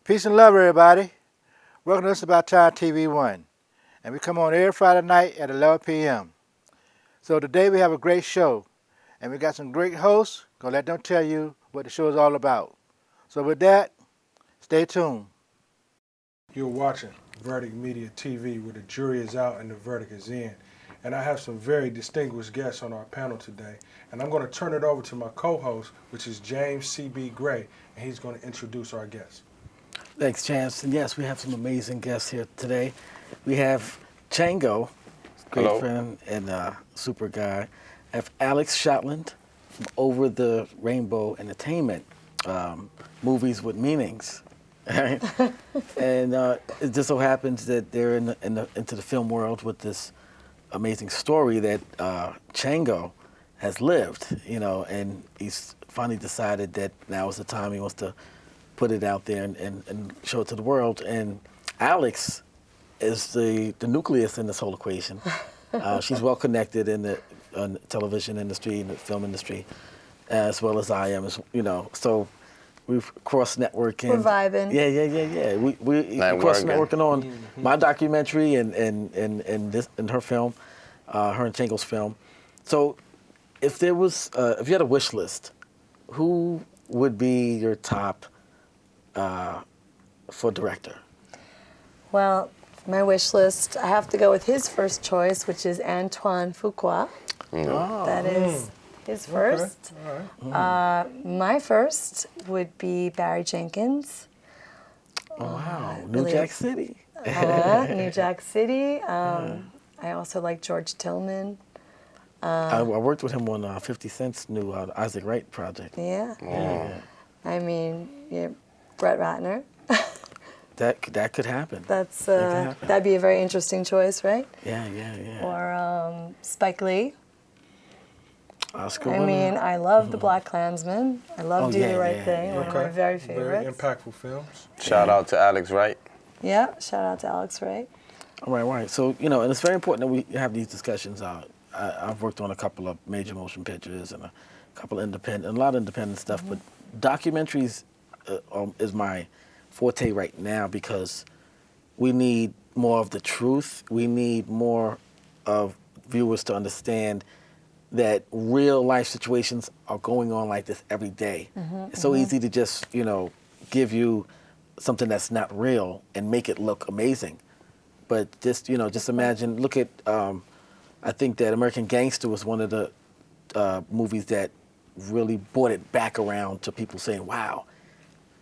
Peace and love, everybody. Welcome to It's About Time TV1. And we come on every Friday night at 11 p.m. So today we have a great show. And we got some great hosts. Gonna let them tell you what the show is all about. So with that, stay tuned. You're watching Verdict Media TV, where the jury is out and the verdict is in. And I have some very distinguished guests on our panel today. And I'm going to turn it over to my co-host, which is James C.B. Gray, and he's going to introduce our guests. Thanks, Chance. And yes, we have some amazing guests here today. We have Chango, great Hello. friend and super guy. I have Alixx Schottland from Over the Rainbow Entertainment, movies with meanings. Right? And it just so happens that they're into the film world with this amazing story that Chango has lived, and he's finally decided that now is the time he wants to put it out there and show it to the world. And Alixx is the nucleus in this whole equation. She's well connected in the television industry, in the film industry, as well as I am, so we've cross-networking. We're vibing. Yeah. We cross-networking on my documentary and her film, her and Chango's film. So if there was, if you had a wish list, who would be your top for director? Well, my wish list, I have to go with his first choice, which is Antoine Fuqua. That is his first. Okay. All right. My first would be Barry Jenkins. Oh, wow. really- New Jack City. New Jack City. I also like George Tillman. I worked with him on 50 Cent's new Isaac Wright project. Yeah. Yeah. I mean, Brett Ratner. That could happen. That's That could happen. that'd be a very interesting choice, right? Yeah. Or Spike Lee. Oscar I winner. mean, I love The Black Klansman. I love Oh, Do the Right yeah. Thing, one of my very favorites. Very impactful films. Shout out to Alixx, right? Yeah, shout out to Alixx Wright. Right. So, and it's very important that we have these discussions. I've worked on a couple of major motion pictures and a couple of a lot of independent stuff, but documentaries is my forte right now because we need more of the truth. We need more of viewers to understand that real life situations are going on like this every day. It's so easy to just, give you something that's not real and make it look amazing. But just imagine, look at, I think that American Gangster was one of the movies that really brought it back around to people saying, wow.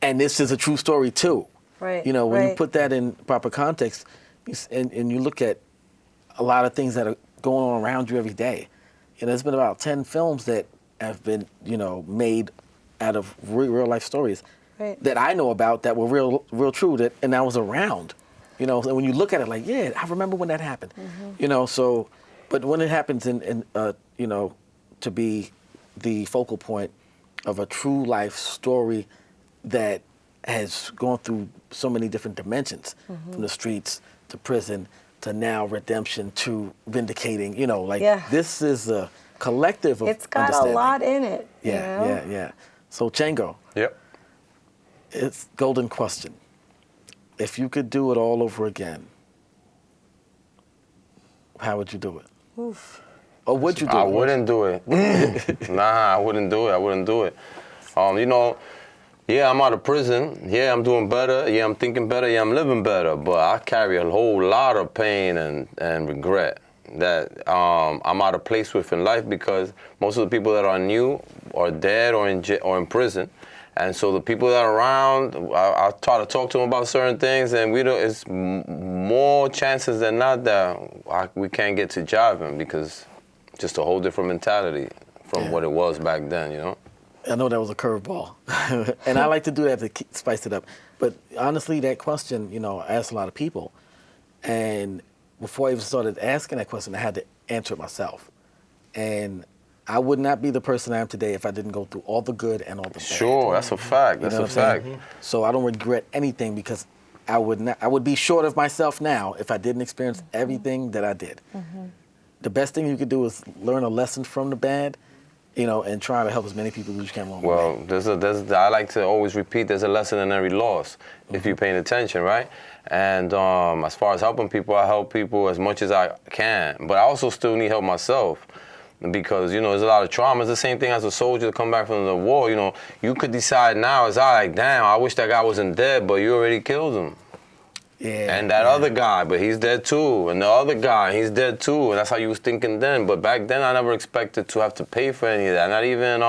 And this is a true story too. Right. When you put that in proper context and you look at a lot of things that are going on around you every day. There's been about 10 films that have been, made out of real life stories that I know about that were real true, and I was around. And when you look at it like, yeah, I remember when that happened. But when it happens to be the focal point of a true life story that has gone through so many different dimensions, from the streets to prison to now redemption to vindicating, this is a collective of It's got a understanding. lot in it. Yeah. So Chango, Yep. it's golden question. If you could do it all over again, how would you do it? Oof. Or would you do I it? wouldn't do it. Nah, I wouldn't do it. Yeah, I'm out of prison. Yeah, I'm doing better. Yeah, I'm thinking better. Yeah, I'm living better. But I carry a whole lot of pain and regret that I'm out of place with in life because most of the people that are new are dead or in prison. And so the people that are around, I try to talk to them about certain things, and it's more chances than not that we can't get to jiving because just a whole different mentality from what it was back then, I know that was a curveball, and I like to do that to spice it up. But honestly, that question, I asked a lot of people, and before I even started asking that question, I had to answer it myself. And I would not be the person I am today if I didn't go through all the good and all the bad. Sure, that's a fact. That's a fact. So I don't regret anything because I would be short of myself now if I didn't experience everything that I did. The best thing you could do is learn a lesson from the bad and try to help as many people as you can along the way. Well, I like to always repeat, there's a lesson in every loss, if you're paying attention, right? And as far as helping people, I help people as much as I can. But I also still need help myself because, there's a lot of trauma. It's the same thing as a soldier to come back from the war. You could decide now, it's like, damn, I wish that guy wasn't dead, but you already killed him. Yeah. And that other guy, but he's dead too. And the other guy, he's dead too. And that's how you was thinking then. But back then, I never expected to have to pay for any of that. Not even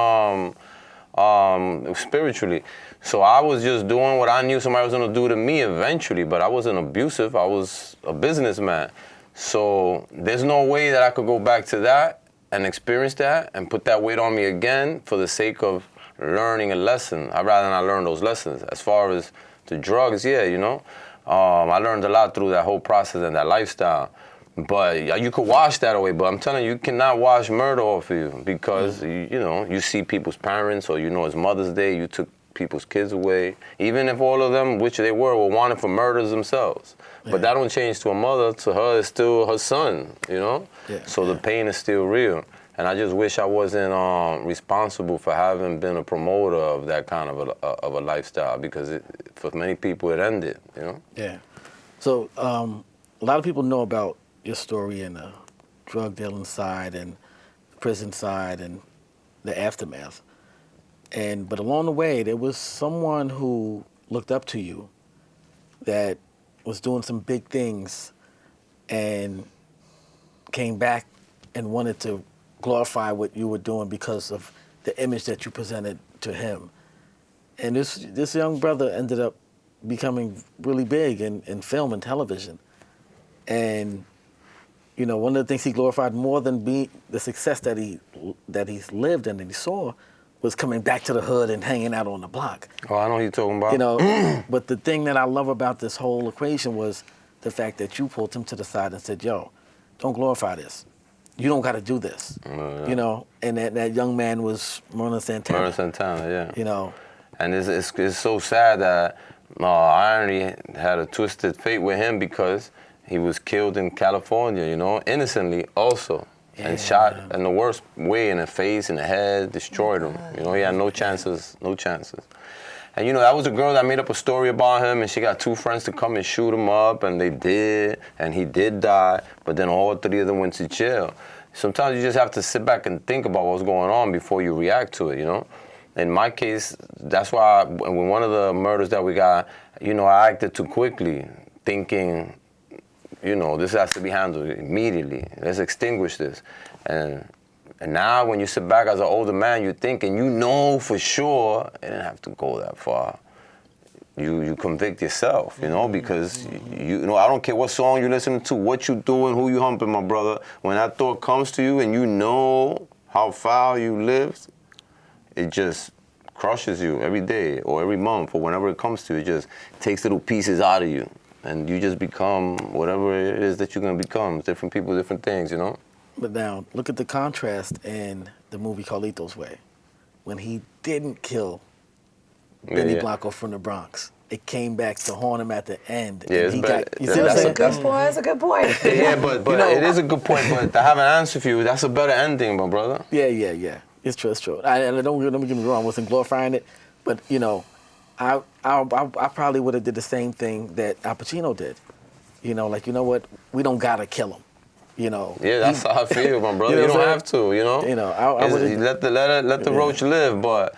spiritually. So I was just doing what I knew somebody was gonna do to me eventually. But I wasn't abusive. I was a businessman. So there's no way that I could go back to that and experience that and put that weight on me again for the sake of learning a lesson. I'd rather not learn those lessons. As far as the drugs, yeah, I learned a lot through that whole process and that lifestyle. But you could wash that away, but I'm telling you, you cannot wash murder off of you because, you see people's parents or it's Mother's Day, you took people's kids away. Even if all of them, which they were wanted for murders themselves. Yeah. But that don't change to a mother. To her, it's still her son, Yeah. So the pain is still real. And I just wish I wasn't responsible for having been a promoter of that kind of a lifestyle because for many people it ended, Yeah. So a lot of people know about your story and the drug dealing side and the prison side and the aftermath. But along the way, there was someone who looked up to you that was doing some big things and came back and wanted to glorify what you were doing because of the image that you presented to him. And this young brother ended up becoming really big in film and television. And, one of the things he glorified more than the success that he's lived and that he saw was coming back to the hood and hanging out on the block. Oh, I know what you're talking about. But the thing that I love about this whole equation was the fact that you pulled him to the side and said, yo, don't glorify this. You don't got to do this, And that young man was Myrna Santana. Myrna Santana, yeah. And it's so sad that irony had a twisted fate with him because he was killed in California, innocently also, and shot in the worst way in the face, in the head, destroyed him. He had no chances. And that was a girl that made up a story about him, and she got two friends to come and shoot him up, and they did, and he did die, but then all three of them went to jail. Sometimes you just have to sit back and think about what's going on before you react to it, In my case, that's why when one of the murders that we got, I acted too quickly, thinking, this has to be handled immediately. Let's extinguish this. And now when you sit back as an older man, you're thinking, for sure it didn't have to go that far. You convict yourself, because, I don't care what song you're listening to, what you doing, who you humping, my brother. When that thought comes to you and you know how foul you lived, it just crushes you every day or every month or whenever it comes to you. It just takes little pieces out of you. And you just become whatever it is that you're going to become. Different people, different things, But now, look at the contrast in the movie Carlito's Way. When he didn't kill Benny Blanco from the Bronx, it came back to haunt him at the end. Yeah, and That's a good point. Yeah, but it is a good point. But to have an answer for you, that's a better ending, my brother. Yeah. It's true. And don't get me wrong, I wasn't glorifying it, but, I probably would have did the same thing that Al Pacino did. What? We don't got to kill him. Yeah, that's how I feel, my brother. You don't have to, let the roach live, but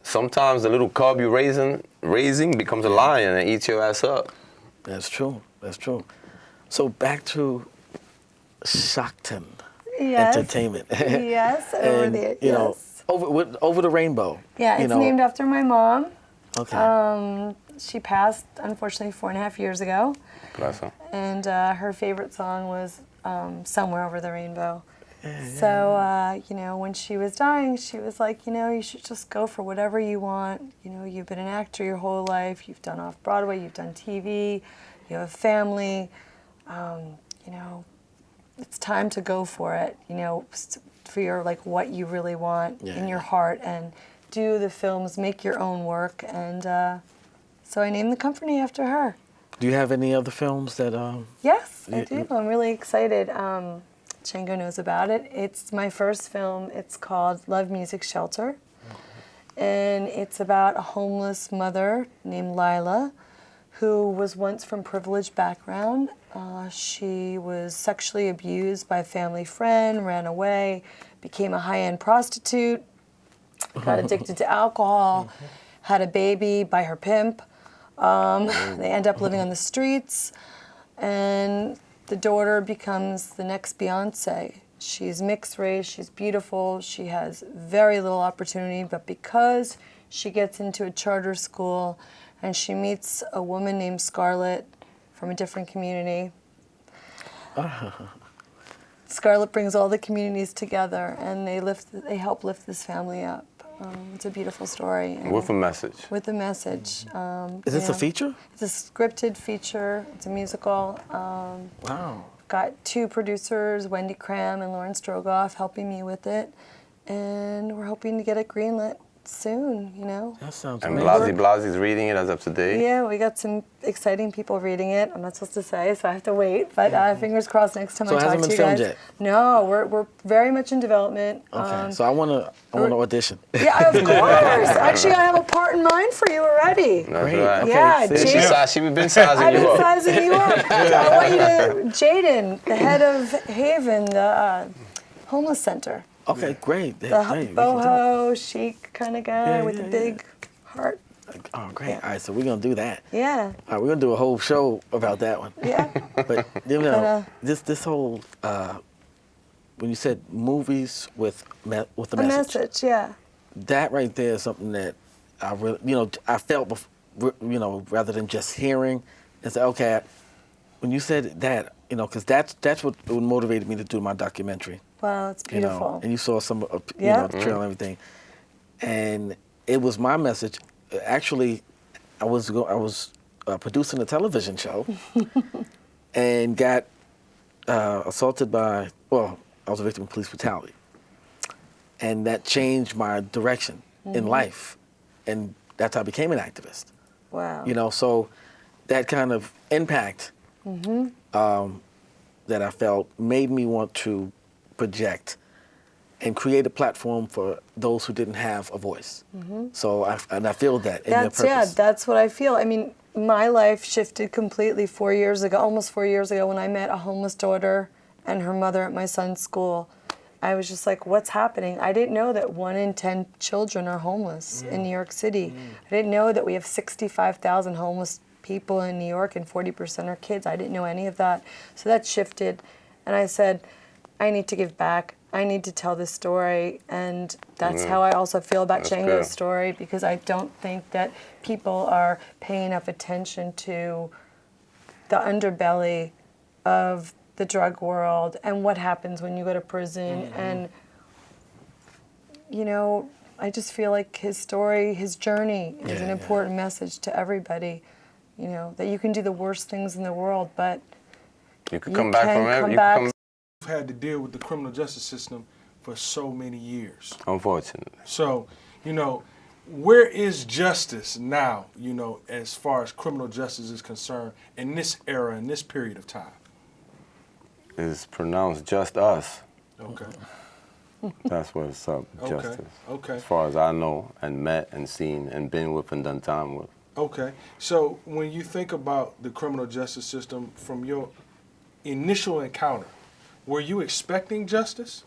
sometimes the little cub you're raising becomes a lion and eats your ass up. That's true. So back to Schottland Entertainment. Yes, over the rainbow. Yeah, it's named after my mom. Okay. She passed, unfortunately, 4.5 years ago. Bless her. And her favorite song was Somewhere Over the Rainbow. So, when she was dying, she was like, you should just go for whatever you want. You've been an actor your whole life. You've done off-Broadway. You've done TV. You have a family. It's time to go for it, for your, what you really want in your heart and do the films, make your own work. And so I named the company after her. Do you have any other films that... Yes, I do. I'm really excited Chango knows about it. It's my first film. It's called Love Music Shelter. And it's about a homeless mother named Lila who was once from privileged background. She was sexually abused by a family friend, ran away, became a high-end prostitute, got addicted to alcohol, had a baby by her pimp. They end up living on the streets, and the daughter becomes the next Beyonce. She's mixed race, she's beautiful, she has very little opportunity, but because she gets into a charter school and she meets a woman named Scarlett from a different community, Scarlett brings all the communities together, and they help lift this family up. It's a beautiful story. With a message. With a message. Is this a feature? It's a scripted feature. It's a musical. Wow. Got 2 producers, Wendy Cram and Lauren Strogoff, helping me with it, and we're hoping to get it greenlit soon, you know. That sounds And amazing. Blasie's reading it as of today. Yeah, we got some exciting people reading it. I'm not supposed to say, so I have to wait. But fingers crossed next time So I it talk hasn't to been you guys. filmed yet? No, we're very much in development. Okay, so I want to audition. Yeah, of course. Actually, I have a part in mind for you already. That's Great. right. Okay, Yeah, see? Jade. She's been sizing I've you been up. sizing you up. I want you to, Jaden, the head of Haven, the homeless center. Okay, great. The Hey, we can do it. boho, chic kind of guy Yeah, with yeah, the yeah. big heart. Oh, great. All right, so we're going to do that. Yeah, All right, we're going to do a whole show about that one. yeah. But, you know, But, this whole, when you said movies with a A message, message, yeah. that right there is something that I really, I felt, rather than just hearing and say, okay, when you said that, because that's what motivated me to do my documentary. Wow, it's beautiful. And you saw some, Yeah. the trail and everything. And it was my message. Actually, I was producing a television show and got assaulted by, I was a victim of police brutality. And that changed my direction in life. And that's how I became an activist. Wow. So that kind of impact that I felt made me want to project and create a platform for those who didn't have a voice. So I feel that in your purpose. That's what I feel. I mean, my life shifted completely 4 years ago, almost 4 years ago, when I met a homeless daughter and her mother at my son's school. I was just like, what's happening? I didn't know that 1 in 10 children are homeless in New York City. I didn't know that we have 65,000 homeless people in New York and 40% are kids. I didn't know any of that. So that shifted. And I said, I need to give back. I need to tell this story. And that's how I also feel about That's Chango's good. story, because I don't think that people are paying enough attention to the underbelly of the drug world and what happens when you go to prison. And, I just feel like his story, his journey is an important message to everybody, that you can do the worst things in the world, but You could you come back can from come it. back. We've had to deal with the criminal justice system for so many years. Unfortunately. So, where is justice now, as far as criminal justice is concerned in this era, in this period of time? It's pronounced just us. Okay. That's what's up, justice. Okay. As far as I know, and met and seen and been with and done time with. Okay. So when you think about the criminal justice system from your initial encounter, were you expecting justice?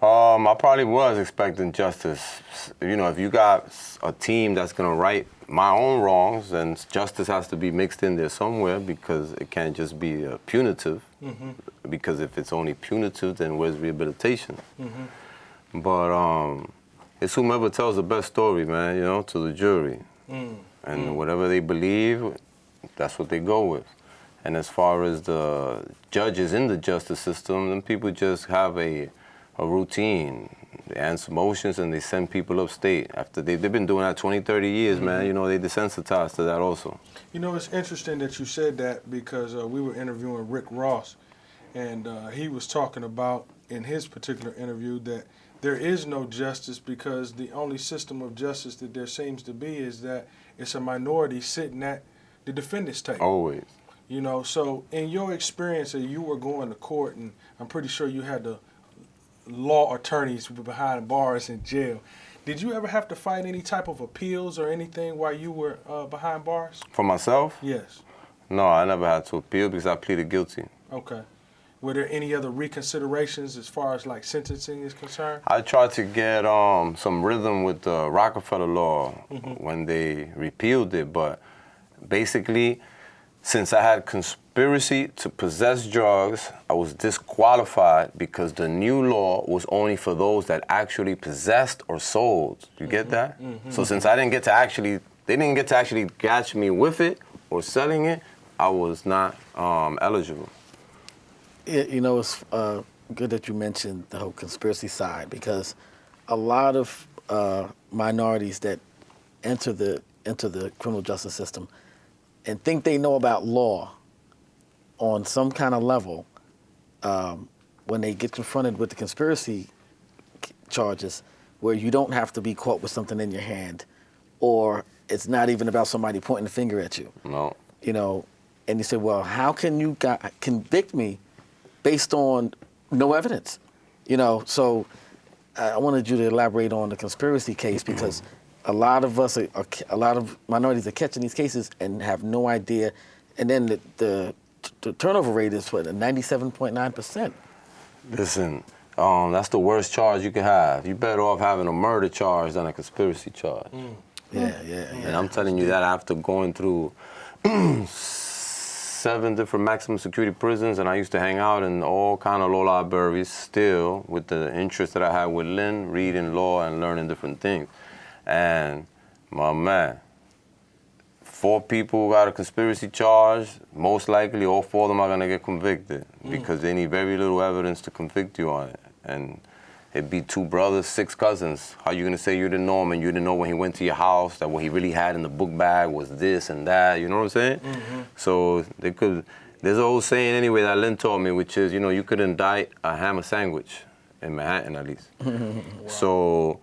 I probably was expecting justice. If you got a team that's gonna right my own wrongs, then justice has to be mixed in there somewhere, because it can't just be punitive. Because if it's only punitive, then where's rehabilitation? But it's whomever tells the best story, man. To the jury, and whatever they believe, that's what they go with. And as far as the judges in the justice system, then people just have a routine. They answer motions and they send people upstate. After they've been doing that 20, 30 years, man, they desensitized to that also. It's interesting that you said that, because we were interviewing Rick Ross, and he was talking about, in his particular interview, that there is no justice because the only system of justice that there seems to be is that it's a minority sitting at the defendant's table. Always. You know, so in your experience, you were going to court, and I'm pretty sure you had the law attorneys behind bars in jail. Did you ever have to fight any type of appeals or anything while you were behind bars? For myself? Yes. No, I never had to appeal because I pleaded guilty. Okay. Were there any other reconsiderations as far as like sentencing is concerned? I tried to get some rhythm with the Rockefeller law when they repealed it, but basically, since I had conspiracy to possess drugs, I was disqualified because the new law was only for those that actually possessed or sold. You get that? So since I didn't get to actually, they didn't get to actually catch me with it or selling it, I was not eligible. You know, it's good that you mentioned the whole conspiracy side, because a lot of minorities that enter the criminal justice system and think they know about law on some kind of level, when they get confronted with the conspiracy charges, where you don't have to be caught with something in your hand, or it's not even about somebody pointing a finger at you. No. You know, and you say, well, how can you convict me based on no evidence? You know, so I wanted you to elaborate on the conspiracy case, because a lot of us, a lot of minorities are catching these cases and have no idea. And then the turnover rate is what, 97.9%. Listen, that's the worst charge you can have. You're better off having a murder charge than a conspiracy charge. Yeah. And I'm telling you that after going through 7 different maximum security prisons, and I used to hang out in all kind of law libraries still with the interest that I had with Lynn, reading law and learning different things. And my man, 4 people got a conspiracy charge. Most likely all 4 of them are gonna get convicted because they need very little evidence to convict you on it. And it'd be 2 brothers, 6 cousins. How you gonna say you didn't know him and you didn't know when he went to your house that what he really had in the book bag was this and that, you know what I'm saying? So they could, there's an old saying anyway that Lynn taught me, which is, you know, you could indict a ham sandwich in Manhattan at least. So,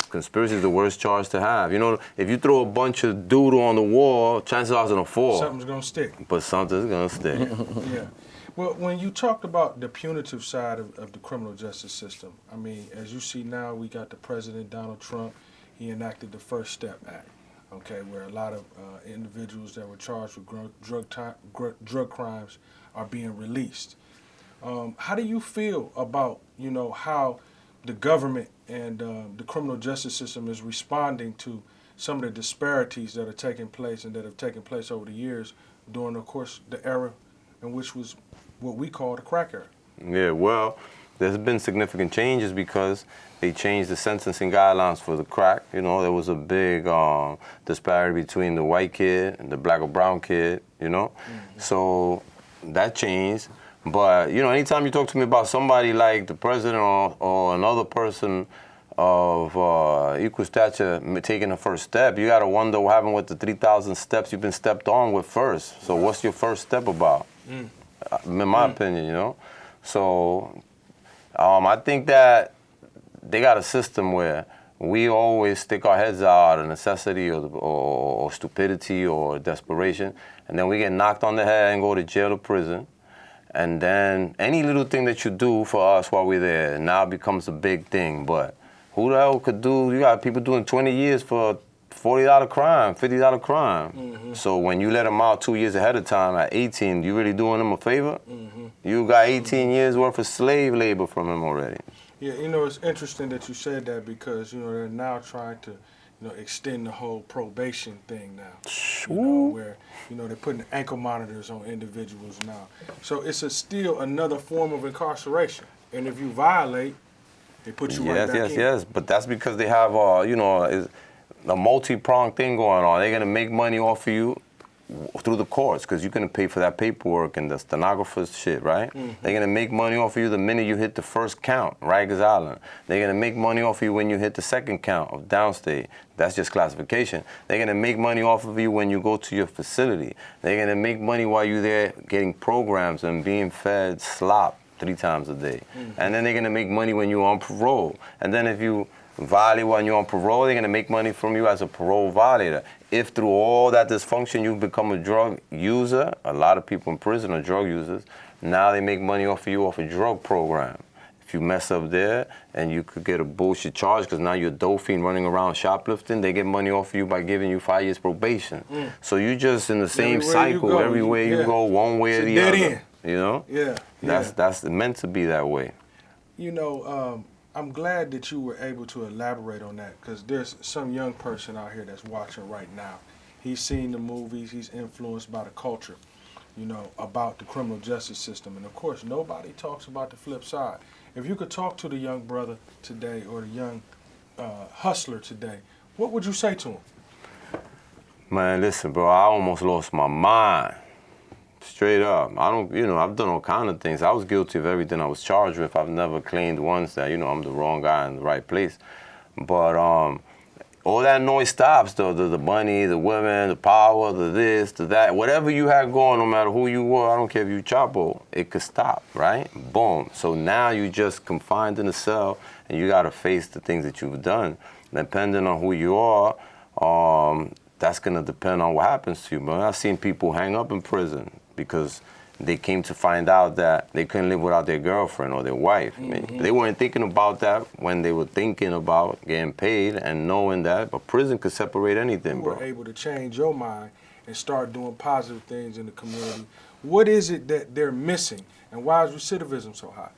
conspiracy is the worst charge to have. You know, if you throw a bunch of doodle on the wall, chances are it's gonna fall. Something's gonna stick. But something's gonna stick. Yeah. Well, when you talked about the punitive side of the criminal justice system, I mean, as you see now, we got the president, Donald Trump. He enacted the First Step Act, okay, where a lot of individuals that were charged with drug crimes are being released. How do you feel about, you know, how the government and the criminal justice system is responding to some of the disparities that are taking place and that have taken place over the years during, of course, the era in which was what we call the crack era? Yeah, well, there's been significant changes because they changed the sentencing guidelines for the crack. You know, there was a big disparity between the white kid and the black or brown kid, you know? So that changed. But, you know, anytime you talk to me about somebody like the president or another person of equal stature taking the first step, you got to wonder what happened with the 3,000 steps you've been stepped on with first. So what's your first step about? In my opinion, you know? So I think that they got a system where we always stick our heads out of necessity or stupidity or desperation, and then we get knocked on the head and go to jail or prison. And then any little thing that you do for us while we're there now becomes a big thing. But who the hell could do, you got people doing 20 years for $40 crime, $50 crime. So when you let them out 2 years ahead of time at 18, you really doing them a favor? You got 18 years worth of slave labor from him already. Yeah, you know, it's interesting that you said that because, you know, they're now trying to, you know, extend the whole probation thing now. You know, where, you know, they're putting ankle monitors on individuals now. So it's still another form of incarceration. And if you violate, they put you right back in. Yes. But that's because they have, you know, a multi-pronged thing going on. They're going to make money off of you through the courts because you're going to pay for that paperwork and the stenographer's shit, right? They're going to make money off of you the minute you hit the first count, Rikers Island. They're going to make money off of you when you hit the second count of downstate. That's just classification. They're going to make money off of you when you go to your facility. They're going to make money while you're there getting programs and being fed slop 3 times a day. And then they're going to make money when you're on parole. And then if you violate when you're on parole, they're gonna make money from you as a parole violator. If through all that dysfunction you become a drug user, a lot of people in prison are drug users, now they make money off of you off a drug program. If you mess up there and you could get a bullshit charge because now you're a dope fiend running around shoplifting, they get money off of you by giving you 5 years probation. So you just in the same cycle everywhere you go, one way or the other. End. You know? Yeah. That's meant to be that way. You know, I'm glad that you were able to elaborate on that, because there's some young person out here that's watching right now. He's seen the movies, he's influenced by the culture, you know, about the criminal justice system. And of course, nobody talks about the flip side. If you could talk to the young brother today or the young hustler today, what would you say to him? Man, listen, bro, I almost lost my mind. Straight up. I've done all kind of things. I was guilty of everything I was charged with. I've never claimed once that, I'm the wrong guy in the right place. But all that noise stops, though. The money, the women, the power, the this, the that. Whatever you had going, no matter who you were, I don't care if you Chapo, it could stop, right? Boom. So now you just confined in a cell, and you got to face the things that you've done. Depending on who you are, that's going to depend on what happens to you. But I've seen people hang up in prison because they came to find out that they couldn't live without their girlfriend or their wife. I mean, they weren't thinking about that when they were thinking about getting paid and knowing that, but prison could separate anything, bro. You were able to change your mind and start doing positive things in the community. What is it that they're missing, and why is recidivism so high?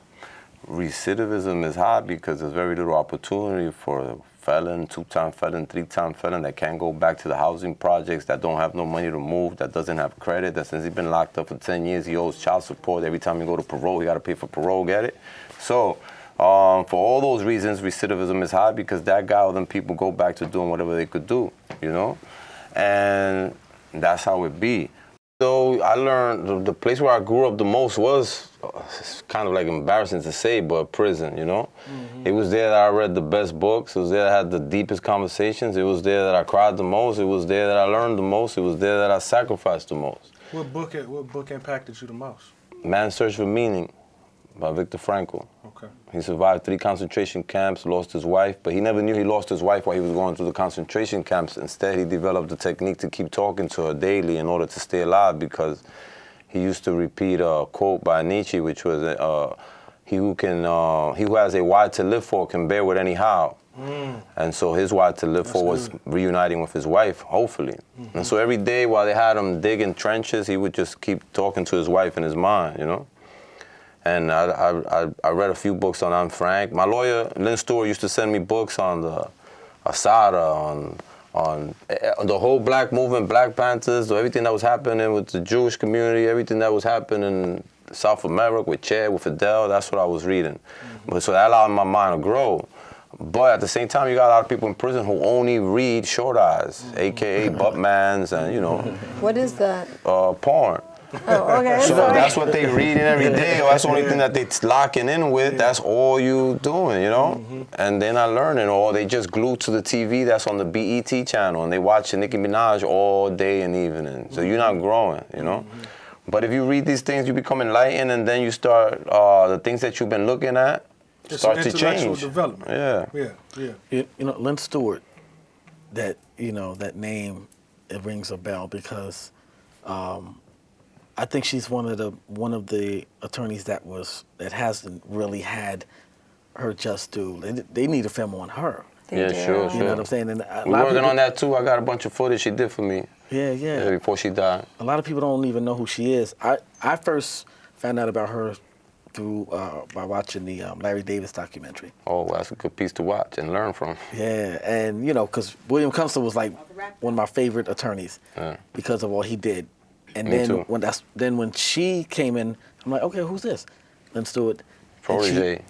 Recidivism is high because there's very little opportunity for a felon, 2-time felon, 3-time felon that can't go back to the housing projects, that don't have no money to move, that doesn't have credit, that since he's been locked up for 10 years, he owes child support. Every time you go to parole, he got to pay for parole, get it? So, for all those reasons, recidivism is high because that guy or them people go back to doing whatever they could do, And that's how it be. So I learned the place where I grew up the most was it's kind of like embarrassing to say, but prison, It was there that I read the best books. It was there that I had the deepest conversations. It was there that I cried the most. It was there that I learned the most. It was there that I sacrificed the most. What book impacted you the most? Man's Search for Meaning by Viktor Frankl. Okay. He survived 3 concentration camps, lost his wife, but he never knew he lost his wife while he was going through the concentration camps. Instead, he developed the technique to keep talking to her daily in order to stay alive, because he used to repeat a quote by Nietzsche, which was, he who has a why to live for can bear with any how. And so his why to live for was reuniting with his wife, hopefully. And so every day while they had him digging trenches, he would just keep talking to his wife in his mind, And I read a few books on Anne Frank. My lawyer, Lynn Stewart, used to send me books on the Asada, on the whole black movement, Black Panthers, everything that was happening with the Jewish community, everything that was happening in South America with Che, with Fidel. That's what I was reading. So that allowed my mind to grow. But at the same time, you got a lot of people in prison who only read short eyes, a.k.a. buttmans and, What is that? Porn. Oh, okay. So Sorry. that's what they reading every day, or that's the only thing that they locking in with. That's all you doing, And they're not learning, or they just glued to the TV that's on the BET channel, and they watch Nicki Minaj all day and evening. So you're not growing, But if you read these things, you become enlightened, and then you start, the things that you've been looking at start to change. Intellectual development. Yeah. Lynn Stewart, that name, it rings a bell because I think she's one of the attorneys that hasn't really had her just due. They need a film on her. Sure. You know what I'm saying? And we're working on that too. I got a bunch of footage she did for me. Yeah. Before she died. A lot of people don't even know who she is. I first found out about her through by watching the Larry Davis documentary. Oh, well, that's a good piece to watch and learn from. Yeah, and because William Kunstler was like one of my favorite attorneys because of what he did. And Me then too. when she came in, I'm like, okay, who's this? Lynn Stewart. Protege.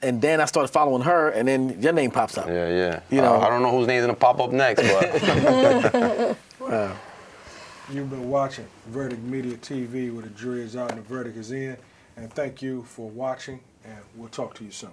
And then I started following her, and then your name pops up. Yeah. I don't know whose name's gonna pop up next, but. Wow. You've been watching Verdict Media TV, where the jury is out and the verdict is in. And thank you for watching, and we'll talk to you soon.